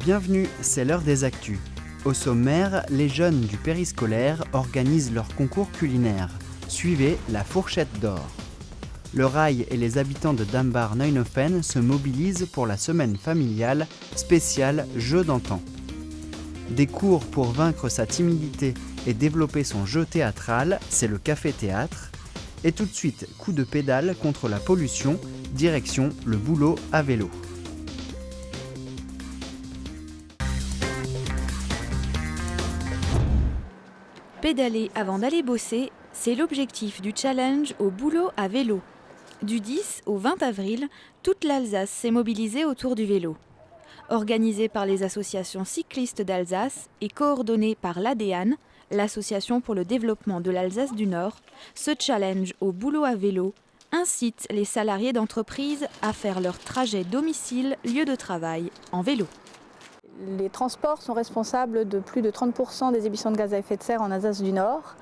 Bienvenue, c'est l'heure des actus. Au sommaire, les jeunes du périscolaire organisent leur concours culinaire. Suivez la fourchette d'or. Le rail et les habitants de Dambar-Neuenhofen se mobilisent pour la semaine familiale spéciale Jeux d'antan. Des cours pour vaincre sa timidité et développer son jeu théâtral, c'est le café-théâtre. Et tout de suite, coup de pédale contre la pollution, direction le boulot à vélo. Pédaler avant d'aller bosser, c'est l'objectif du challenge au boulot à vélo. Du 10 au 20 avril, toute l'Alsace s'est mobilisée autour du vélo. Organisé par les associations cyclistes d'Alsace et coordonné par l'ADEAN, l'Association pour le développement de l'Alsace du Nord, ce challenge au boulot à vélo incite les salariés d'entreprise à faire leur trajet domicile-lieu de travail en vélo. Les transports sont responsables de plus de 30% des émissions de gaz à effet de serre en Alsace du Nord.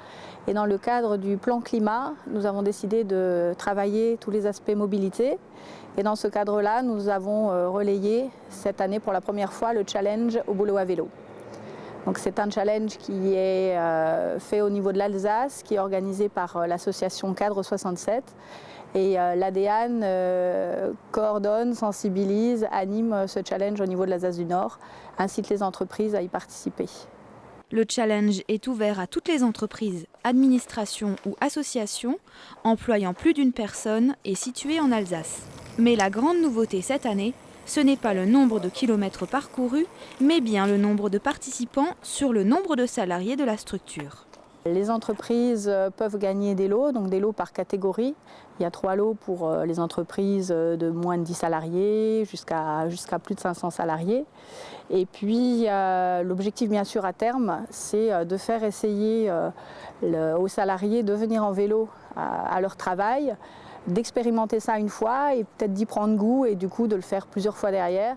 Et dans le cadre du plan climat, nous avons décidé de travailler tous les aspects mobilité. Et dans ce cadre-là, nous avons relayé cette année pour la première fois le challenge au boulot à vélo. Donc c'est un challenge qui est fait au niveau de l'Alsace, qui est organisé par l'association Cadre 67. Et l'ADEAN coordonne, sensibilise, anime ce challenge au niveau de l'Alsace du Nord, incite les entreprises à y participer. Le challenge est ouvert à toutes les entreprises, administrations ou associations employant plus d'une personne et situées en Alsace. Mais la grande nouveauté cette année, ce n'est pas le nombre de kilomètres parcourus, mais bien le nombre de participants sur le nombre de salariés de la structure. Les entreprises peuvent gagner des lots, donc des lots par catégorie. Il y a 3 lots pour les entreprises de moins de 10 salariés jusqu'à plus de 500 salariés. Et puis l'objectif bien sûr à terme, c'est de faire essayer aux salariés de venir en vélo à leur travail, d'expérimenter ça une fois et peut-être d'y prendre goût et du coup de le faire plusieurs fois derrière.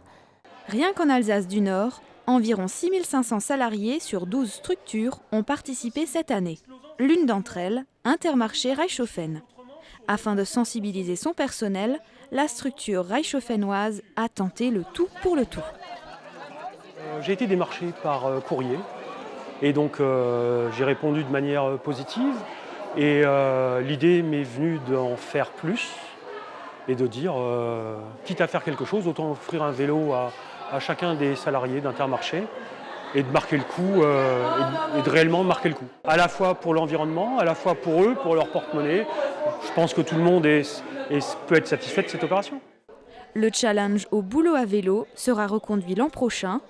Rien qu'en Alsace du Nord, environ 6500 salariés sur 12 structures ont participé cette année. L'une d'entre elles, Intermarché Reichshofen. Afin de sensibiliser son personnel, la structure reichshofenoise a tenté le tout pour le tout. J'ai été démarché par courrier et donc j'ai répondu de manière positive. Et l'idée m'est venue d'en faire plus et de dire, quitte à faire quelque chose, autant offrir un vélo à chacun des salariés d'Intermarché et de marquer le coup, et de réellement marquer le coup. À la fois pour l'environnement, à la fois pour eux, pour leur porte-monnaie. Je pense que tout le monde peut être satisfait de cette opération. Le challenge au boulot à vélo sera reconduit l'an prochain.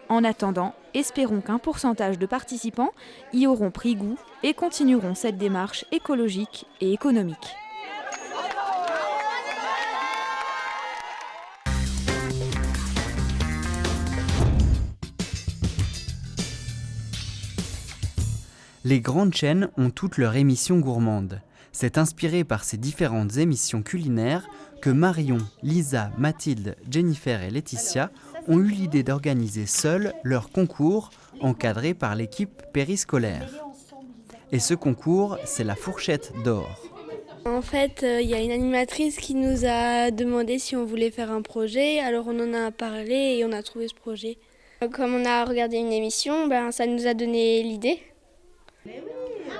En attendant, espérons qu'un pourcentage de participants y auront pris goût et continueront cette démarche écologique et économique. Les grandes chaînes ont toutes leurs émissions gourmandes. C'est inspiré par ces différentes émissions culinaires que Marion, Lisa, Mathilde, Jennifer et Laetitia ont eu l'idée d'organiser seuls leur concours encadré par l'équipe périscolaire. Et ce concours, c'est la fourchette d'or. En fait, il y a une animatrice qui nous a demandé si on voulait faire un projet, alors on en a parlé et on a trouvé ce projet. Comme on a regardé une émission, ça nous a donné l'idée.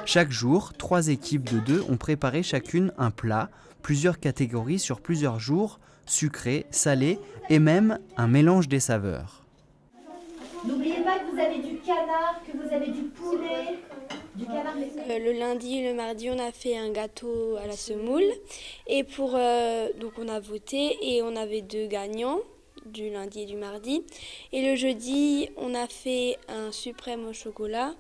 Chaque jour, 3 équipes de 2 ont préparé chacune un plat, plusieurs catégories sur plusieurs jours, sucré, salé et même un mélange des saveurs. N'oubliez pas que vous avez du canard, que vous avez du poulet, du canard. Le lundi et le mardi, on a fait un gâteau à la semoule. Et donc on a voté et on avait 2 gagnants, du lundi et du mardi. Et le jeudi, on a fait un suprême au chocolat.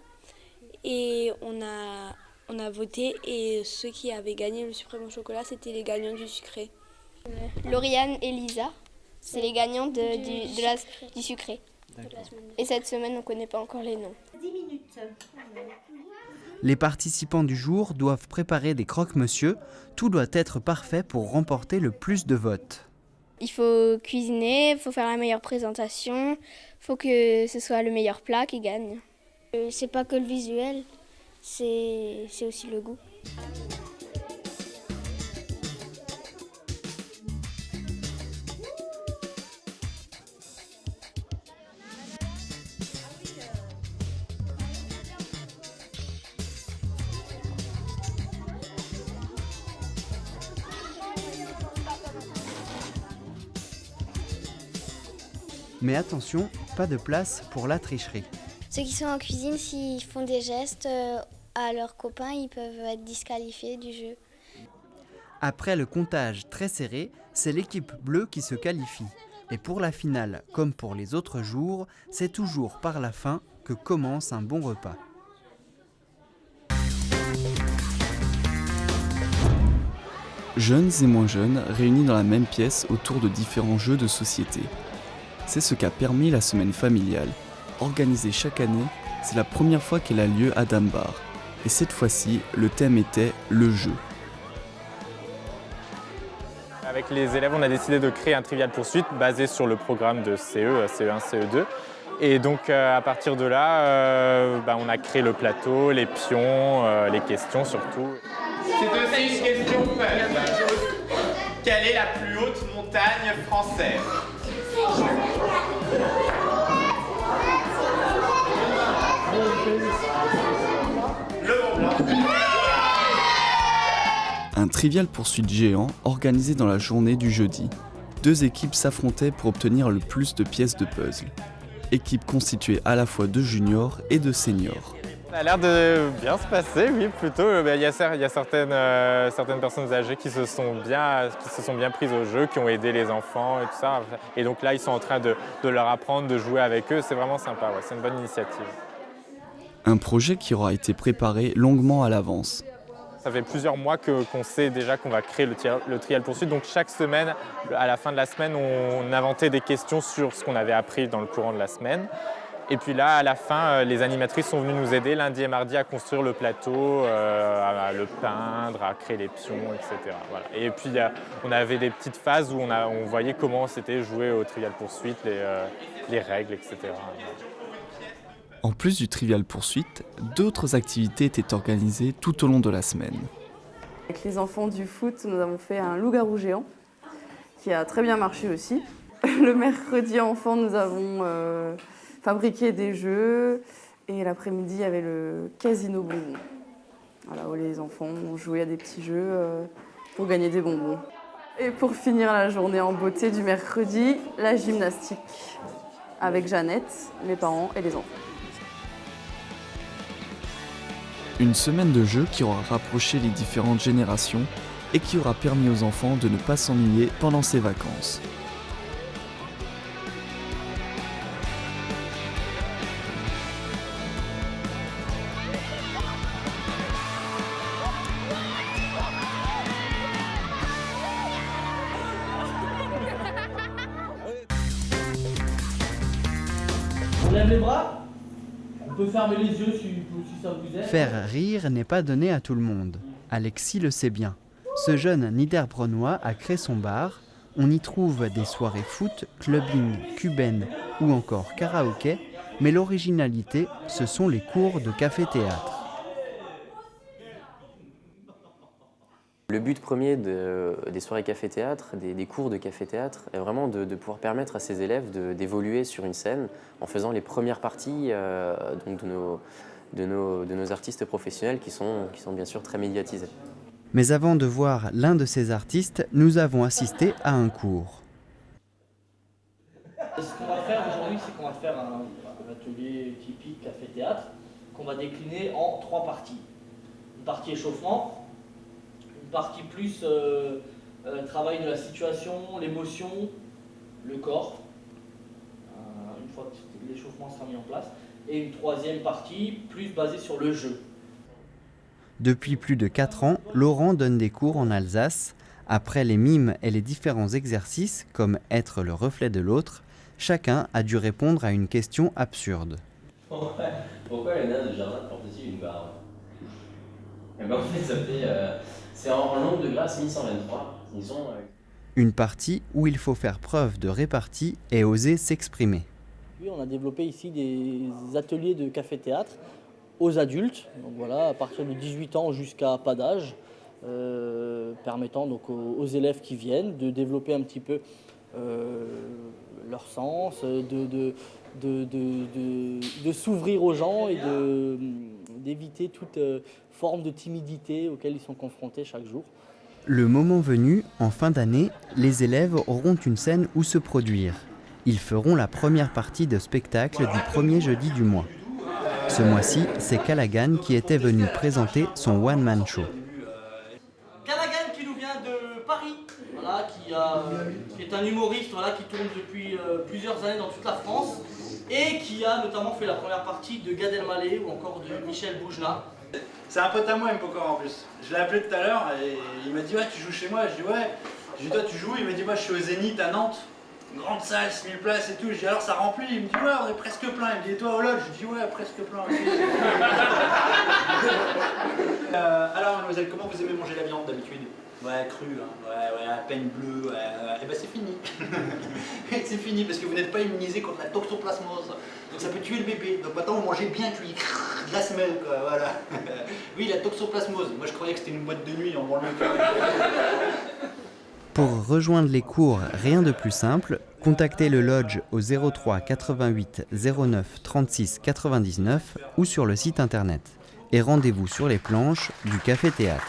Et on a voté et ceux qui avaient gagné le suprême au chocolat, c'était les gagnants du sucré. Lauriane et Lisa, c'est les gagnants du sucré. Et cette semaine, on ne connaît pas encore les noms. 10 minutes. Les participants du jour doivent préparer des croque-monsieur. Tout doit être parfait pour remporter le plus de votes. Il faut cuisiner, il faut faire la meilleure présentation, il faut que ce soit le meilleur plat qui gagne. C'est pas que le visuel, c'est aussi le goût. Mais attention, pas de place pour la tricherie. Ceux qui sont en cuisine, s'ils font des gestes à leurs copains, ils peuvent être disqualifiés du jeu. Après le comptage très serré, c'est l'équipe bleue qui se qualifie. Et pour la finale, comme pour les autres jours, c'est toujours par la fin que commence un bon repas. Jeunes et moins jeunes réunis dans la même pièce autour de différents jeux de société. C'est ce qu'a permis la semaine familiale. Organisée chaque année, c'est la première fois qu'elle a lieu à Dambar. Et cette fois-ci, le thème était le jeu. Avec les élèves, on a décidé de créer un Trivial Poursuite basé sur le programme de CE, CE1, CE2. Et donc à partir de là, on a créé le plateau, les pions, les questions surtout. C'est aussi une question fun. Quelle est la plus haute montagne française? Le Mont Blanc. Un Trivial Poursuite géant organisé dans la journée du jeudi. 2 équipes s'affrontaient pour obtenir le plus de pièces de puzzle. Équipe constituée à la fois de juniors et de seniors. Ça a l'air de bien se passer, oui, plutôt. Il y a certaines personnes âgées qui se sont bien prises au jeu, qui ont aidé les enfants et tout ça. Et donc là, ils sont en train de leur apprendre, de jouer avec eux. C'est vraiment sympa, ouais, c'est une bonne initiative. Un projet qui aura été préparé longuement à l'avance. Ça fait plusieurs mois qu'on sait déjà qu'on va créer le Trial Poursuite. Donc chaque semaine, à la fin de la semaine, on inventait des questions sur ce qu'on avait appris dans le courant de la semaine. Et puis là, à la fin, les animatrices sont venues nous aider lundi et mardi à construire le plateau, à le peindre, à créer les pions, etc. Voilà. Et puis on avait des petites phases où on voyait comment c'était jouer au Trivial Poursuite, les règles, etc. En plus du Trivial Poursuite, d'autres activités étaient organisées tout au long de la semaine. Avec les enfants du foot, nous avons fait un loup-garou géant qui a très bien marché aussi. Le mercredi enfant, nous avons fabriqué des jeux et l'après-midi, il y avait le casino bonbons. Voilà, où les enfants ont joué à des petits jeux pour gagner des bonbons. Et pour finir la journée en beauté du mercredi, la gymnastique avec Jeannette, les parents et les enfants. Une semaine de jeu qui aura rapproché les différentes générations et qui aura permis aux enfants de ne pas s'ennuyer pendant ces vacances. On lève les bras. On peut fermer les yeux si ça vous aide. Faire rire n'est pas donné à tout le monde. Alexis le sait bien. Ce jeune Niederbronnois a créé son bar. On y trouve des soirées foot, clubbing, cubaine ou encore karaoké. Mais l'originalité, ce sont les cours de café-théâtre. Le but premier des soirées café-théâtre, des cours de café-théâtre, est vraiment de pouvoir permettre à ces élèves d'évoluer sur une scène en faisant les premières parties donc de nos artistes professionnels qui sont bien sûr très médiatisés. Mais avant de voir l'un de ces artistes, nous avons assisté à un cours. Ce qu'on va faire aujourd'hui, c'est qu'on va faire un atelier typique café-théâtre qu'on va décliner en 3 parties. Une partie échauffement, une partie plus travail de la situation, l'émotion, le corps, une fois que l'échauffement sera mis en place, et une 3e partie plus basée sur le jeu. Depuis plus de 4 ans, Laurent donne des cours en Alsace. Après les mimes et les différents exercices, comme être le reflet de l'autre, chacun a dû répondre à une question absurde. Pourquoi les nains de jardin portent-ils une barbe? Eh ben en fait, c'est en langue de grâce 1123. Une partie où il faut faire preuve de répartie et oser s'exprimer. Oui, on a développé ici des ateliers de café-théâtre aux adultes, donc voilà, à partir de 18 ans jusqu'à pas d'âge, permettant donc aux élèves qui viennent de développer un petit peu leur sens, de s'ouvrir aux gens et d'éviter toute forme de timidité auquel ils sont confrontés chaque jour. Le moment venu, en fin d'année, les élèves auront une scène où se produire. Ils feront la première partie de spectacle du premier jeudi du mois. Ce mois-ci, c'est Callaghan qui était venu présenter son one-man show. Callaghan qui nous vient de Paris, voilà, qui est un humoriste voilà, qui tourne depuis plusieurs années dans toute la France et qui a notamment fait la première partie de Gad Elmaleh ou encore de Michel Boujna. C'est un pote à moi, Mpokor en plus. Je l'ai appelé tout à l'heure et il m'a dit ouais, tu joues chez moi. Je dis ouais. Je dis toi tu joues. Il m'a dit moi je suis au Zénith à Nantes. Une grande salle, 6000 places et tout. Je dis alors ça remplit. Il me dit ouais, on est presque plein. Il me dit et toi au lodge. Je dis ouais, presque plein aussi. Alors mademoiselle, comment vous aimez manger la viande d'habitude? Ouais, crue, hein. Ouais, à peine bleue, ouais. Et ben c'est fini. C'est fini parce que vous n'êtes pas immunisé contre la toxoplasmose. Donc ça peut tuer le bébé. Donc maintenant vous mangez bien cuit, de la semelle quoi, voilà. Oui, la toxoplasmose. Moi je croyais que c'était une boîte de nuit en banlieue. Pour rejoindre les cours, rien de plus simple, contactez le lodge au 03 88 09 36 99 ou sur le site internet. Et rendez-vous sur les planches du Café Théâtre.